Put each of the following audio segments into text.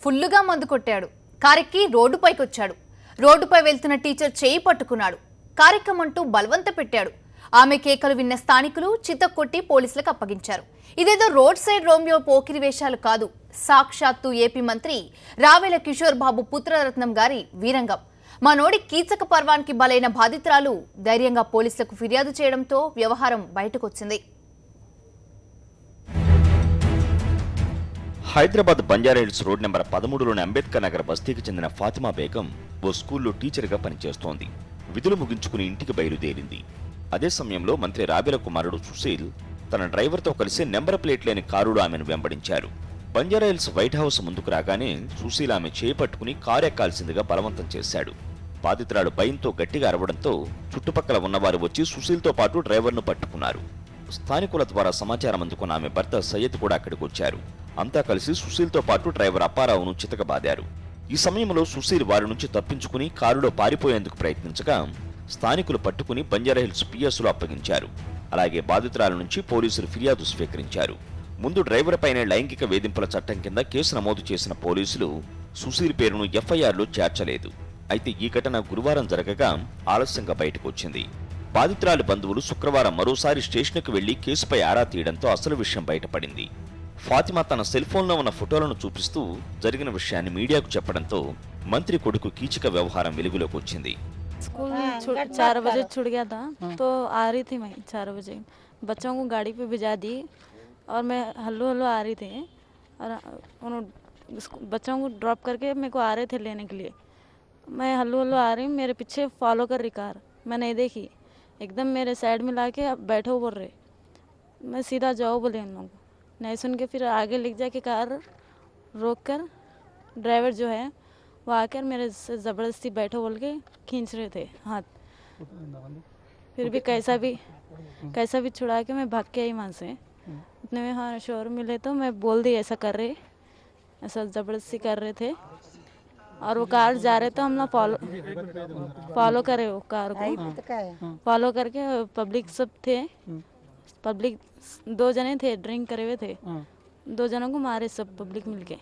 ఫుల్లుగా మందు కొట్టాడు. కారెక్కి రోడ్డుపైకి వచ్చాడు. రోడ్డుపై వెళ్తున్న టీచర్ చేయి పట్టుకున్నాడు. కారెక్కమంటూ బలవంత పెట్టాడు. ఆమె కేకలు విన్న స్థానికులు చితక్కొట్టి పోలీసులకు అప్పగించారు. ఇదేదో రోడ్ సైడ్ రోమియో పోకిరి వేషాలు కాదు, సాక్షాత్తు ఏపీ మంత్రి రావెల కిషోర్ బాబు పుత్రరత్నం గారి వీరంగం. మనోడి కీచక పర్వానికి బలైన బాధితురాలు ధైర్యంగా పోలీసులకు ఫిర్యాదు చేయడంతో వ్యవహారం బయటకొచ్చింది. హైదరాబాద్ బంజారాహిల్స్ రోడ్ నెంబర్ 13లోని అంబేద్కర్ నగర్ బస్తీకి చెందిన ఫాతిమా బేగం ఓ స్కూల్లో టీచర్గా పనిచేస్తోంది. విధులు ముగించుకుని ఇంటికి బయలుదేరింది. అదే సమయంలో మంత్రి రావెల కుమారుడు సుశీల్ తన డ్రైవర్తో కలిసి నెంబర్ ప్లేట్ లేని కారులో ఆమెను వెంబడించారు. బంజారాహిల్స్ వైట్ హౌస్ ముందుకు రాగానే సుశీల్ ఆమె చేపట్టుకుని కారు ఎక్కాల్సిందిగా బలవంతం చేశాడు. బాధితురాలు భయంతో గట్టిగా అరవడంతో చుట్టుపక్కల ఉన్నవారు వచ్చి సుశీల్తో పాటు డ్రైవర్ను పట్టుకున్నారు. స్థానికుల ద్వారా సమాచారం అందుకున్న ఆమె భర్త సయ్యద్ కూడా అక్కడికి వచ్చారు. అంతా కలిసి సుశీల్తో పాటు డ్రైవర్ అప్పారావును చితకబాదారు. ఈ సమయంలో సుశీల్ వారి నుంచి తప్పించుకుని కారులో పారిపోయేందుకు ప్రయత్నించగా స్థానికులు పట్టుకుని బంజారాహిల్స్ పిఎస్లో అప్పగించారు. అలాగే బాధితురాల నుంచి పోలీసులు ఫిర్యాదు స్వీకరించారు. ముందు డ్రైవర్ పైనే లైంగిక వేధింపుల చట్టం కింద కేసు నమోదు చేసిన పోలీసులు సుశీల్ పేరును ఎఫ్ఐఆర్లో చేర్చలేదు. అయితే ఈ ఘటన గురువారం జరగగా ఆలస్యంగా బయటకు వచ్చింది. బాధితురాలి బంధువులు శుక్రవారం మరోసారి స్టేషన్కు వెళ్లి కేసుపై ఆరా తీయడంతో అసలు విషయం బయటపడింది. ఫాతిమా తన సెల్ ఫోన్లో ఉన్న ఫోటోలను చూపిస్తూ జరిగిన విషయాన్ని మీడియాకు చెప్పడంతో మంత్రి కొడుకు కీచక వ్యవహారం వెలుగులోకి వచ్చింది. स्कूल 4 बजे छूट गया था तो आ रही थी मैं 4 बजे बच्चों को गाड़ी पे भिजा दी और मैं हल्लो हल्लो आ रही थी और बच्चों को ड्रॉप करके मेरे को आ रहे थे लेने के लिए। मैं हल्लो हल्लो आ रही हूँ, मेरे पीछे फॉलो कर रही कार, मैं नहीं देखी, एकदम मेरे साइड में ला के बैठो बोल रहे, मैं सीधा जाओ बोले उन लोगों को, नहीं सुन के फिर आगे लेके जाके कार रोक कर ड्राइवर जो है वो आकर मेरे से ज़बरदस्ती बैठो बोल के खींच रहे थे हाथ। फिर भी कैसा भी छुड़ा के मैं भाग के आई वहाँ से। इतने में हाँ शोर मिले तो मैं बोल दी ऐसा कर रहे, ऐसा ज़बरदस्ती कर रहे थे और वो कार जा रहे तो हम लोग फॉलो करे वो कार को, फॉलो करके पब्लिक सब थे, पब्लिक 2 जने थे ड्रिंक करे हुए थे, 2 जनों को मारे सब पब्लिक मिलके।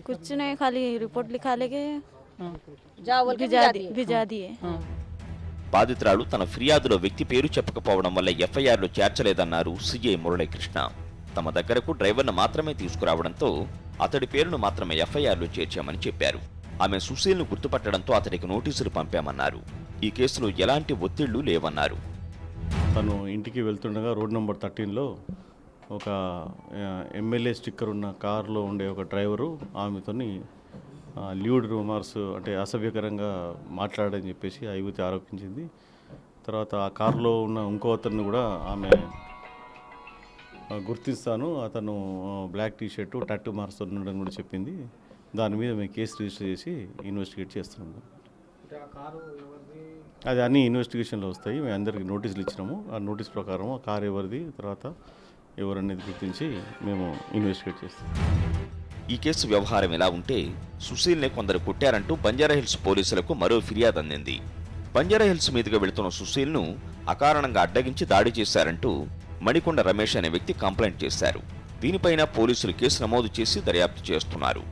कुछ नहीं, खाली रिपोर्ट लिखा लेके भिजा दिए। బాధితురాలు తన ఫిర్యాదులో వ్యక్తి పేరు చెప్పకపోవడం వల్ల ఎఫ్ఐఆర్లో చేర్చలేదన్నారు సిఐ మురళీకృష్ణ. తమ దగ్గరకు డ్రైవర్ను మాత్రమే తీసుకురావడంతో అతడి పేరును మాత్రమే ఎఫ్ఐఆర్లో చేర్చామని చెప్పారు. ఆమె సుశీల్ను గుర్తుపట్టడంతో అతడికి నోటీసులు పంపామన్నారు. ఈ కేసులో ఎలాంటి ఒత్తిళ్లు లేవన్నారు. తను ఇంటికి వెళ్తుండగా రోడ్ నెంబర్ 13లో ఒక ఎమ్మెల్యే స్టిక్కర్ ఉన్న కారులో ఉండే ఒక డ్రైవరు ఆమెతోని ల్యూడ్ రూమర్స్ అంటే అసభ్యకరంగా మాట్లాడని చెప్పేసి ఆ యువతి ఆరోపించింది. తర్వాత ఆ కారులో ఉన్న ఇంకో అతన్ని కూడా ఆమె గుర్తిస్తాను, అతను బ్లాక్ టీషర్టు టాటూ మార్క్స్ ఉండడం కూడా చెప్పింది. దాని మీద మేము కేసు రిజిస్టర్ చేసి ఇన్వెస్టిగేట్ చేస్తున్నాము. అది అన్ని ఇన్వెస్టిగేషన్లో వస్తాయి. మేము అందరికీ నోటీసులు ఇచ్చినాము. ఆ నోటీస్ ప్రకారం ఆ కారు ఎవరిది, తర్వాత ఎవరనేది గుర్తించి మేము ఇన్వెస్టిగేట్ చేస్తాం. ఈ కేసు వ్యవహారం ఎలా ఉంటే సుశీల్ని కొందరు కొట్టారంటూ బంజారాహిల్స్ పోలీసులకు మరో ఫిర్యాదు అందింది. బంజారాహిల్స్ మీదుగా వెళుతున్న సుశీల్ను అకారణంగా అడ్డగించి దాడి చేశారంటూ మణికొండ రమేష్ అనే వ్యక్తి కంప్లైంట్ చేశారు. దీనిపైన పోలీసులు కేసు నమోదు చేసి దర్యాప్తు చేస్తున్నారు.